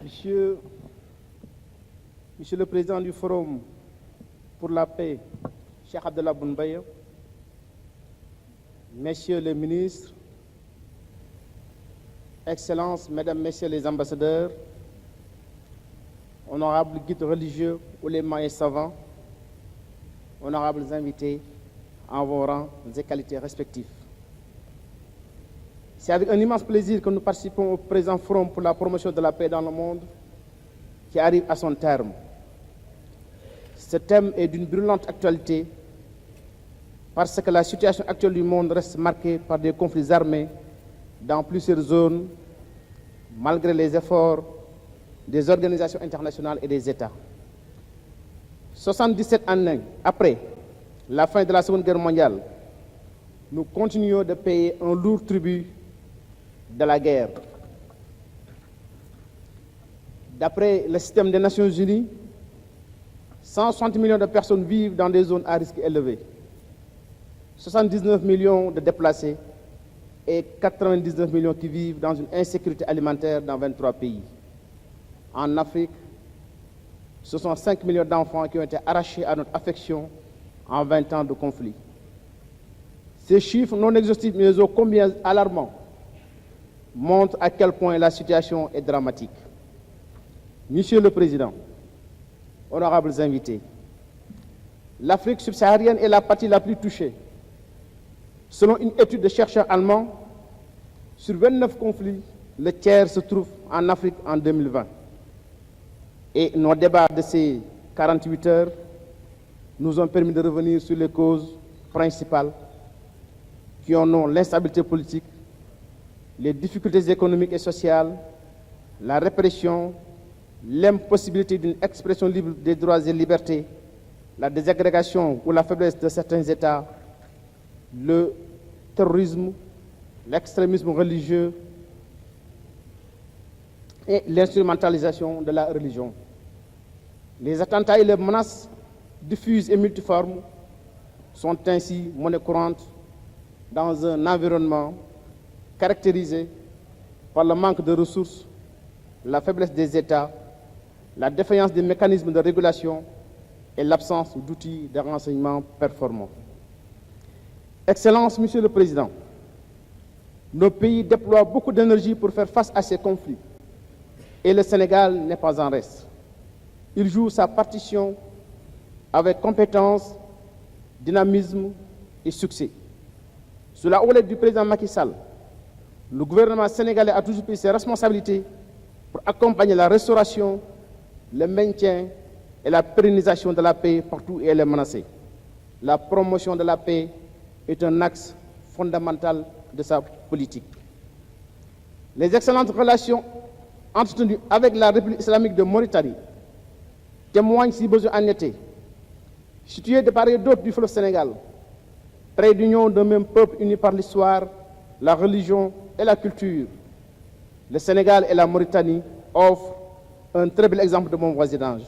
Monsieur le Président du Forum pour la paix, Cheikh Abdallah Bounbaye, Messieurs les ministres, Excellences, Mesdames, Messieurs les ambassadeurs, honorables guides religieux, oulémas et savants, honorables invités en vos rangs et qualités respectifs. C'est avec un immense plaisir que nous participons au présent Forum pour la promotion de la paix dans le monde qui arrive à son terme. Ce thème est d'une brûlante actualité parce que la situation actuelle du monde reste marquée par des conflits armés dans plusieurs zones, malgré les efforts des organisations internationales et des États. 77 ans après la fin de la Seconde Guerre mondiale, nous continuons de payer un lourd tribut de la guerre. D'après le système des Nations Unies, 160 millions de personnes vivent dans des zones à risque élevé, 79 millions de déplacés et 99 millions qui vivent dans une insécurité alimentaire dans 23 pays. En Afrique, ce sont 5 millions d'enfants qui ont été arrachés à notre affection en 20 ans de conflit. Ces chiffres non exhaustifs mais ô combien alarmants montrent à quel point la situation est dramatique. Monsieur le Président, honorables invités, l'Afrique subsaharienne est la partie la plus touchée. Selon une étude de chercheurs allemands, sur 29 conflits, le tiers se trouve en Afrique en 2020. Et nos débats de ces 48 heures nous ont permis de revenir sur les causes principales qui en ont l'instabilité politique, les difficultés économiques et sociales, la répression, l'impossibilité d'une expression libre des droits et libertés, la désagrégation ou la faiblesse de certains États, le terrorisme, l'extrémisme religieux et l'instrumentalisation de la religion. Les attentats et les menaces diffuses et multiformes sont ainsi monnaie courante dans un environnement caractérisé par le manque de ressources, la faiblesse des États, la défaillance des mécanismes de régulation et l'absence d'outils de renseignement performants. Excellences, Monsieur le Président, nos pays déploient beaucoup d'énergie pour faire face à ces conflits et le Sénégal n'est pas en reste. Il joue sa partition avec compétence, dynamisme et succès. Sous la houlette du président Macky Sall, le gouvernement sénégalais a toujours pris ses responsabilités pour accompagner la restauration, le maintien et la pérennisation de la paix partout où elle est menacée. La promotion de la paix est un axe fondamental de sa politique. Les excellentes relations entretenues avec la République islamique de Mauritanie témoignent, si besoin en était, située de part et d'autre du fleuve Sénégal, près d'union d'un même peuple uni par l'histoire, la religion et la culture. Le Sénégal et la Mauritanie offrent un très bel exemple de bon voisinage.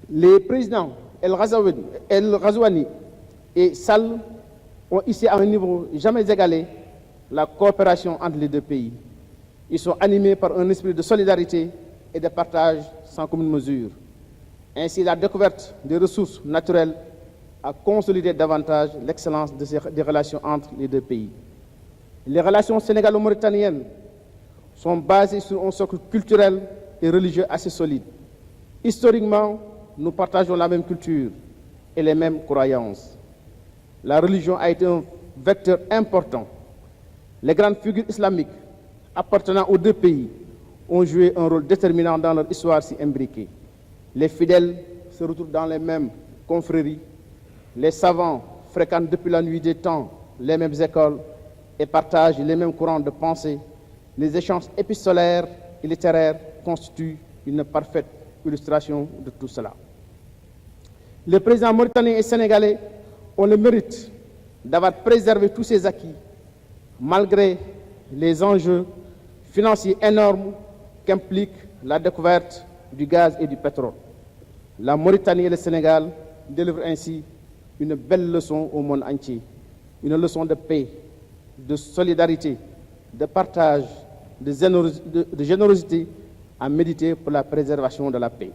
Les présidents El Ghazouani et Sall ont ici à un niveau jamais égalé la coopération entre les deux pays. Ils sont animés par un esprit de solidarité et de partage sans commune mesure. Ainsi, la découverte des ressources naturelles a consolidé davantage l'excellence des relations entre les deux pays. Les relations sénégalo-mauritaniennes sont basées sur un socle culturel et religieux assez solide. Historiquement, nous partageons la même culture et les mêmes croyances. La religion a été un vecteur important. Les grandes figures islamiques appartenant aux deux pays ont joué un rôle déterminant dans leur histoire si imbriquée. Les fidèles se retrouvent dans les mêmes confréries. Les savants fréquentent depuis la nuit des temps les mêmes écoles et partagent les mêmes courants de pensée. Les échanges épistolaires et littéraires constituent une parfaite illustration de tout cela. Les présidents mauritaniens et sénégalais ont le mérite d'avoir préservé tous ces acquis, malgré les enjeux financiers énormes qu'implique la découverte du gaz et du pétrole. La Mauritanie et le Sénégal délivrent ainsi une belle leçon au monde entier, une leçon de paix, de solidarité, de partage de générosité à méditer pour la préservation de la paix.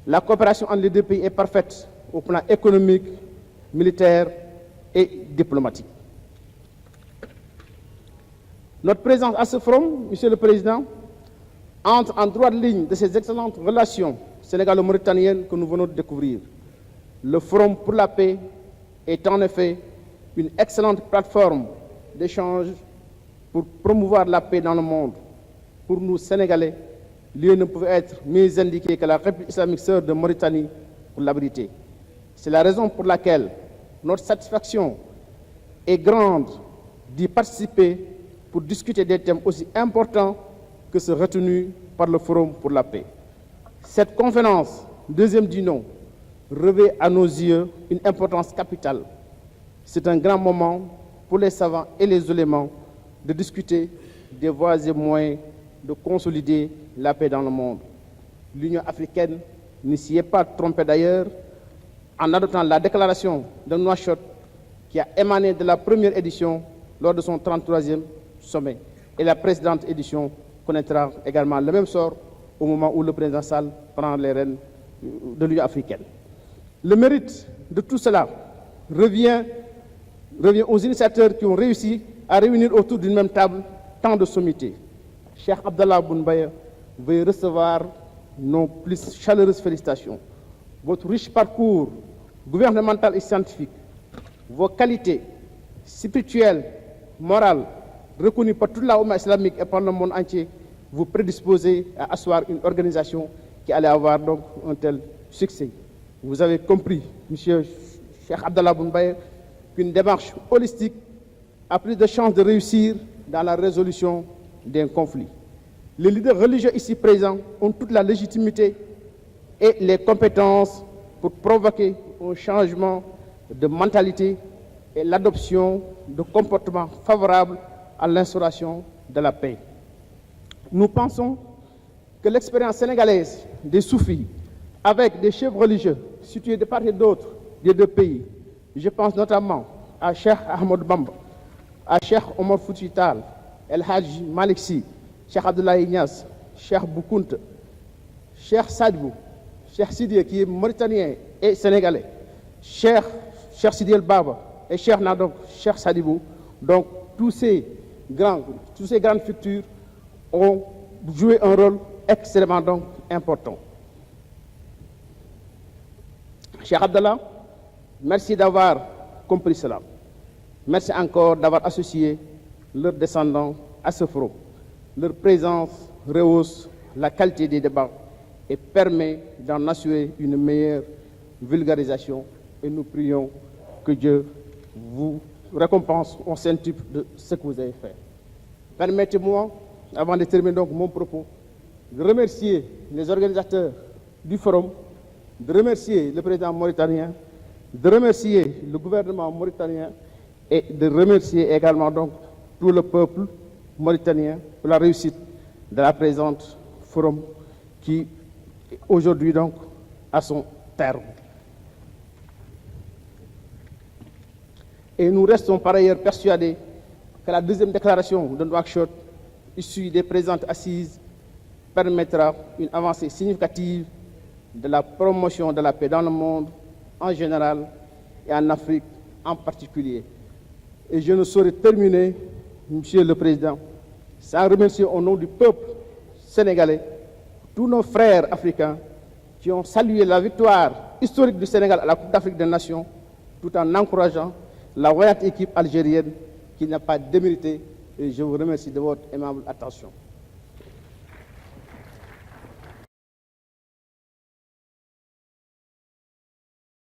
La coopération entre les deux pays est parfaite au plan économique, militaire et diplomatique. Notre présence à ce forum, Monsieur le Président, entre en droite ligne de ces excellentes relations sénégalo-mauritaniennes que nous venons de découvrir. Le Forum pour la paix est en effet une excellente plateforme d'échange pour promouvoir la paix dans le monde. Pour nous, Sénégalais, lieu ne pouvait être mieux indiqué que la République islamique sœur de Mauritanie pour l'abriter. C'est la raison pour laquelle notre satisfaction est grande d'y participer pour discuter des thèmes aussi importants que ceux retenus par le Forum pour la paix. Cette conférence, deuxième du nom, revêt à nos yeux une importance capitale. C'est un grand moment pour les savants et les ulémas de discuter des voies et moyens de consolider la paix dans le monde. L'Union africaine ne s'y est pas trompée d'ailleurs en adoptant la déclaration de Nouakchott qui a émané de la première édition lors de son 33e sommet. Et la précédente édition connaîtra également le même sort au moment où le président Sall prend les rênes de l'Union africaine. Le mérite de tout cela revient aux initiateurs qui ont réussi à réunir autour d'une même table tant de sommités. Cheikh Abdallah Bounbaye veuillez recevoir nos plus chaleureuses félicitations. Votre riche parcours gouvernemental et scientifique, vos qualités spirituelles, morales, reconnues par toute la Oumma islamique et par le monde entier, vous prédisposez à asseoir une organisation qui allait avoir donc un tel succès. Vous avez compris, Monsieur Cheikh Abdallah Bounbaye, qu'une démarche holistique a plus de chances de réussir dans la résolution d'un conflit. Les leaders religieux ici présents ont toute la légitimité et les compétences pour provoquer un changement de mentalité et l'adoption de comportements favorables à l'instauration de la paix. Nous pensons que l'expérience sénégalaise des soufis avec des chefs religieux situés de part et d'autre des deux pays, je pense notamment à Cheikh Ahmed Bamba, à Cheikh Omar Fouti Tall, El Hadj Malick Sy, Cheikh Abdoulaye Niass, Cheikh Bou Kounta, Cheikh Sadibou, Cheikh Sidiye qui est mauritanien et sénégalais, Cheikh Sidi El Baba et Cheikh Nadok, Cheikh Sadibou. Donc tous ces grandes figures ont joué un rôle extrêmement donc important. Cheikh Abdallah, merci d'avoir compris cela. Merci encore d'avoir associé leurs descendants à ce forum. Leur présence rehausse la qualité des débats et permet d'en assurer une meilleure vulgarisation. Et nous prions que Dieu vous récompense au centuple de ce que vous avez fait. Permettez-moi, avant de terminer donc mon propos, de remercier les organisateurs du forum, de remercier le président mauritanien, de remercier le gouvernement mauritanien et de remercier également donc tout le peuple mauritanien pour la réussite de la présente forum qui aujourd'hui donc à son terme. Et nous restons par ailleurs persuadés que la deuxième déclaration de Nouakchott, issue des présentes assises, permettra une avancée significative de la promotion de la paix dans le monde en général et en Afrique en particulier. Et je ne saurais terminer, Monsieur le Président, sans remercier au nom du peuple sénégalais tous nos frères africains qui ont salué la victoire historique du Sénégal à la Coupe d'Afrique des Nations, tout en encourageant la voyante équipe algérienne qui n'a pas démérité. Et je vous remercie de votre aimable attention.